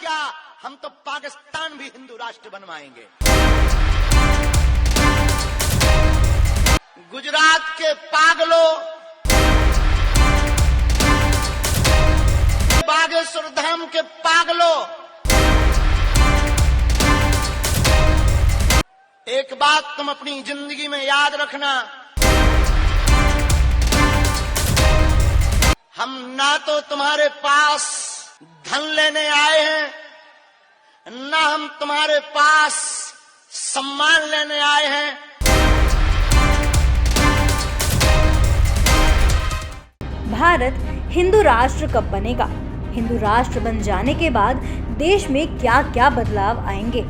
क्या, हम तो पाकिस्तान भी हिंदू राष्ट्र बनवाएंगे। गुजरात के पागलों, बागेश्वर धाम के पागलों, एक बात तुम अपनी जिंदगी में याद रखना, हम ना तो तुम्हारे पास धन लेने आए हैं, ना हम तुम्हारे पास सम्मान लेने आए हैं। भारत हिंदू राष्ट्र कब बनेगा? हिंदू राष्ट्र बन जाने के बाद देश में क्या क्या बदलाव आएंगे?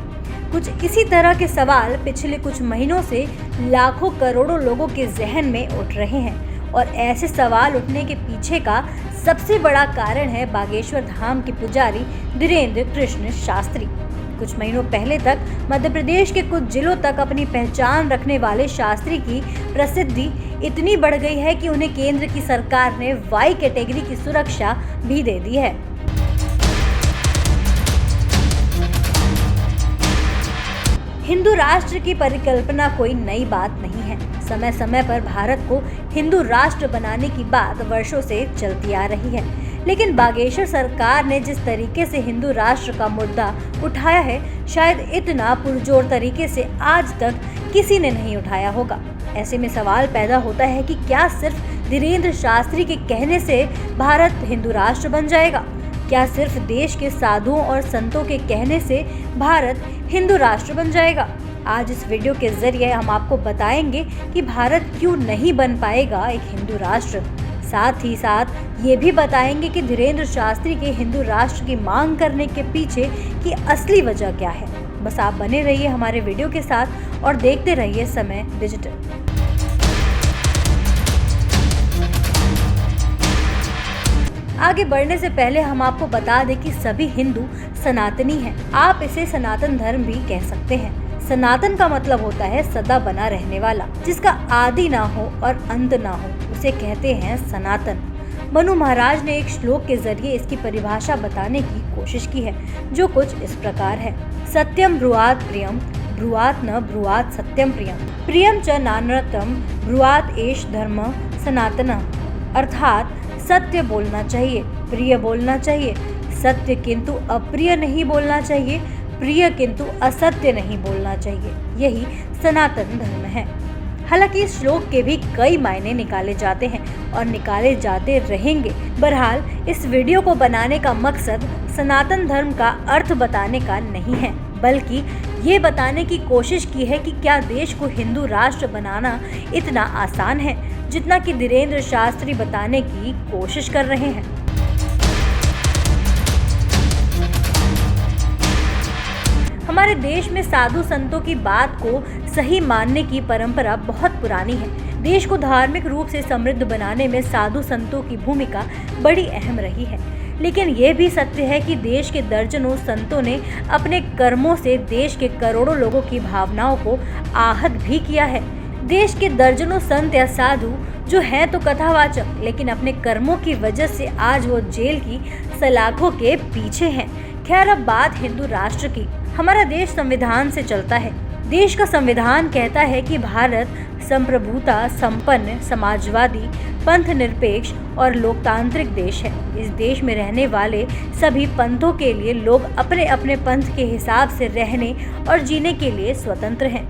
कुछ इसी तरह के सवाल पिछले कुछ महीनों से लाखों करोड़ों लोगों के जहन में उठ रहे हैं और ऐसे सवाल उठने के पीछे का सबसे बड़ा कारण है बागेश्वर धाम के पुजारी धीरेंद्र कृष्ण शास्त्री। कुछ महीनों पहले तक मध्य प्रदेश के कुछ जिलों तक अपनी पहचान रखने वाले शास्त्री की प्रसिद्धि इतनी बढ़ गई है कि उन्हें केंद्र की सरकार ने वाई कैटेगरी की सुरक्षा भी दे दी है। हिंदू राष्ट्र की परिकल्पना कोई नई बात नहीं है। समय समय पर भारत को हिंदू राष्ट्र बनाने की बात वर्षों से चलती आ रही है, लेकिन बागेश्वर सरकार ने जिस तरीके से हिंदू राष्ट्र का मुद्दा उठाया है, शायद इतना पुरजोर तरीके से आज तक किसी ने नहीं उठाया होगा। ऐसे में सवाल पैदा होता है कि क्या सिर्फ धीरेंद्र शास्त्री के कहने से भारत हिंदू राष्ट्र बन जाएगा? क्या सिर्फ देश के साधुओं और संतों के कहने से भारत हिंदू राष्ट्र बन जाएगा? आज इस वीडियो के जरिए हम आपको बताएंगे कि भारत क्यों नहीं बन पाएगा एक हिंदू राष्ट्र। साथ ही साथ ये भी बताएंगे कि धीरेंद्र शास्त्री के हिंदू राष्ट्र की मांग करने के पीछे की असली वजह क्या है। बस आप बने रहिए हमारे वीडियो के साथ और देखते रहिए समय डिजिटल। आगे बढ़ने से पहले हम आपको बता दें कि सभी हिंदू सनातनी हैं। आप इसे सनातन धर्म भी कह सकते हैं। सनातन का मतलब होता है सदा बना रहने वाला, जिसका आदि ना हो और अंत ना हो, उसे कहते हैं सनातन। मनु महाराज ने एक श्लोक के जरिए इसकी परिभाषा बताने की कोशिश की है, जो कुछ इस प्रकार है। सत्यम ब्रुवात प्रियम, ब्रुवात न ब्रुवात सत्यम प्रियम, प्रियम च नानृतम ब्रुवात एष धर्म सनातन। अर्थात सत्य बोलना चाहिए, प्रिय बोलना चाहिए, सत्य किंतु अप्रिय नहीं बोलना चाहिए, प्रिय किंतु असत्य नहीं बोलना चाहिए, यही सनातन धर्म है। हालांकि इस श्लोक के भी कई मायने निकाले जाते हैं और निकाले जाते रहेंगे। बहरहाल इस वीडियो को बनाने का मकसद सनातन धर्म का अर्थ बताने का नहीं है, बल्कि ये बताने की कोशिश की है कि क्या देश को हिंदू राष्ट्र बनाना इतना आसान है जितना कि धीरेंद्र शास्त्री बताने की कोशिश कर रहे हैं। हमारे देश में साधु संतों की बात को सही मानने की परंपरा बहुत पुरानी है। देश को धार्मिक रूप से समृद्ध बनाने में साधु संतों की भूमिका बड़ी अहम रही है, लेकिन ये भी सत्य है कि देश के दर्जनों संतों ने अपने कर्मों से देश के करोड़ों लोगों की भावनाओं को आहत भी किया है। देश के दर्जनों संत या साधु जो हैं तो कथावाचक, लेकिन अपने कर्मों की वजह से आज वो जेल की सलाखों के पीछे हैं। खैर, अब बात हिंदू राष्ट्र की। हमारा देश संविधान से चलता है। देश का संविधान कहता है कि भारत संप्रभुता संपन्न, समाजवादी, पंथ निरपेक्ष और लोकतांत्रिक देश है। इस देश में रहने वाले सभी पंथों के लिए लोग अपने अपने पंथ के हिसाब से रहने और जीने के लिए स्वतंत्र हैं।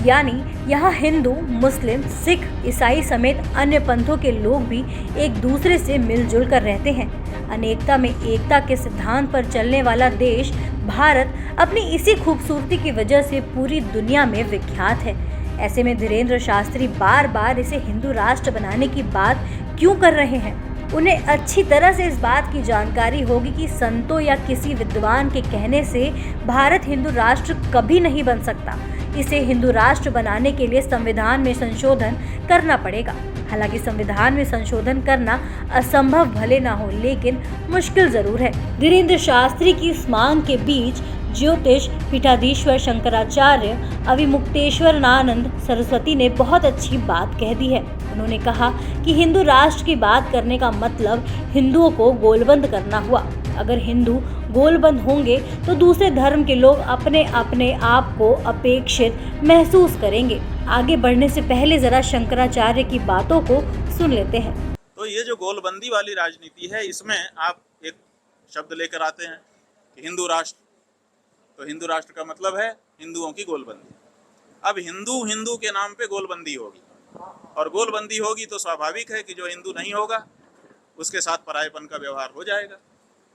यानी यहाँ हिंदू, मुस्लिम, सिख, ईसाई समेत अन्य पंथों के लोग भी एक दूसरे से मिलजुल कर रहते हैं। अनेकता में एकता के सिद्धांत पर चलने वाला देश भारत अपनी इसी खूबसूरती की वजह से पूरी दुनिया में विख्यात है। ऐसे में धीरेंद्र शास्त्री बार बार इसे हिंदू राष्ट्र बनाने की बात क्यों कर रहे हैं? उन्हें अच्छी तरह से इस बात की जानकारी होगी कि संतों या किसी विद्वान के कहने से भारत हिंदू राष्ट्र कभी नहीं बन सकता। इसे हिंदू राष्ट्र बनाने के लिए संविधान में संशोधन करना पड़ेगा। हालांकि संविधान में संशोधन करना असंभव भले ना हो, लेकिन मुश्किल जरूर है। धीरेंद्र शास्त्री की इस मांग के बीच ज्योतिष पीठाधीश्वर शंकराचार्य अविमुक्तेश्वरानंद सरस्वती ने बहुत अच्छी बात कह दी है। उन्होंने कहा कि हिंदू राष्ट्र की बात करने का मतलब हिंदुओं को गोलबंद करना हुआ। अगर हिंदू गोलबंद होंगे तो दूसरे धर्म के लोग अपने अपने आप को अपेक्षित महसूस करेंगे। आगे बढ़ने से पहले जरा शंकराचार्य की बातों को सुन लेते हैं। तो ये जो गोलबंदी वाली राजनीति है, इसमें आप एक शब्द लेकर आते हैं कि हिंदू राष्ट्र। तो हिंदू राष्ट्र का मतलब है हिंदुओं की गोलबंदी। अब हिंदू के नाम पे गोलबंदी होगी, और गोलबंदी होगी तो स्वाभाविक है कि जो हिंदू नहीं होगा उसके साथ परायेपन का व्यवहार हो जाएगा।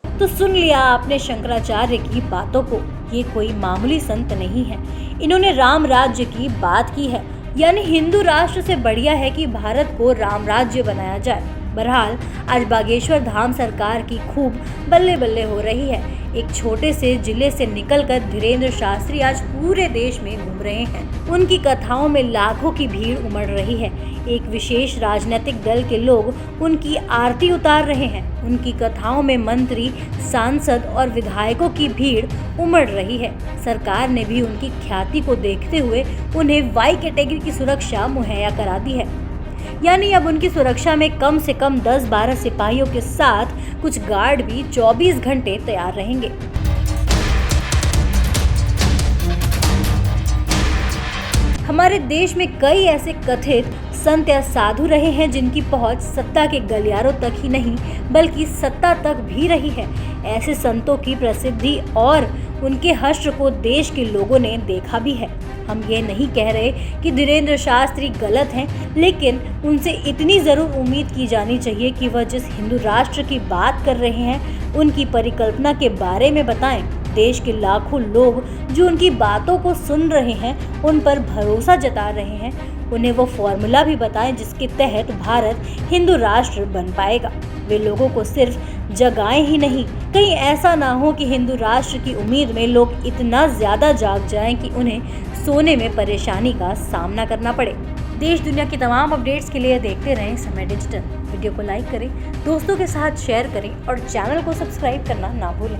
तो सुन लिया आपने शंकराचार्य की बातों को। ये कोई मामूली संत नहीं है, इन्होंने राम राज्य की बात की है, यानी हिंदू राष्ट्र से बढ़िया है कि भारत को राम राज्य बनाया जाए। बहरहाल आज बागेश्वर धाम सरकार की खूब बल्ले बल्ले हो रही है। एक छोटे से जिले से निकलकर धीरेन्द्र शास्त्री आज पूरे देश में घूम रहे हैं। उनकी कथाओं में लाखों की भीड़ उमड़ रही है। एक विशेष राजनीतिक दल के लोग उनकी आरती उतार रहे हैं। उनकी कथाओं में मंत्री, सांसद और विधायकों की भीड़ उमड़ रही है। सरकार ने भी उनकी ख्याति को देखते हुए उन्हें वाई कैटेगरी की सुरक्षा मुहैया करा दी है, यानी अब उनकी सुरक्षा में कम से कम 10-12 सिपाहियों के साथ कुछ गार्ड भी 24 घंटे तैयार रहेंगे। हमारे देश में कई ऐसे कथित संत या साधु रहे हैं जिनकी पहुंच सत्ता के गलियारों तक ही नहीं बल्कि सत्ता तक भी रही है। ऐसे संतों की प्रसिद्धि और उनके हश्र को देश के लोगों ने देखा भी है। हम ये नहीं कह रहे कि धीरेन्द्र शास्त्री गलत हैं, लेकिन उनसे इतनी जरूर उम्मीद की जानी चाहिए कि वह जिस हिंदू राष्ट्र की बात कर रहे हैं उनकी परिकल्पना के बारे में बताएं। देश के लाखों लोग जो उनकी बातों को सुन रहे हैं, उन पर भरोसा जता रहे हैं, उन्हें वो फॉर्मूला भी बताएं जिसके तहत भारत हिंदू राष्ट्र बन पाएगा। वे लोगों को सिर्फ जगाएं ही नहीं, कहीं ऐसा ना हो कि हिंदू राष्ट्र की उम्मीद में लोग इतना ज्यादा जाग जाएं कि उन्हें सोने में परेशानी का सामना करना पड़े। देश दुनिया की तमाम अपडेट्स के लिए देखते रहें समय डिजिटल। वीडियो को लाइक करें, दोस्तों के साथ शेयर करें और चैनल को सब्सक्राइब करना ना भूलें।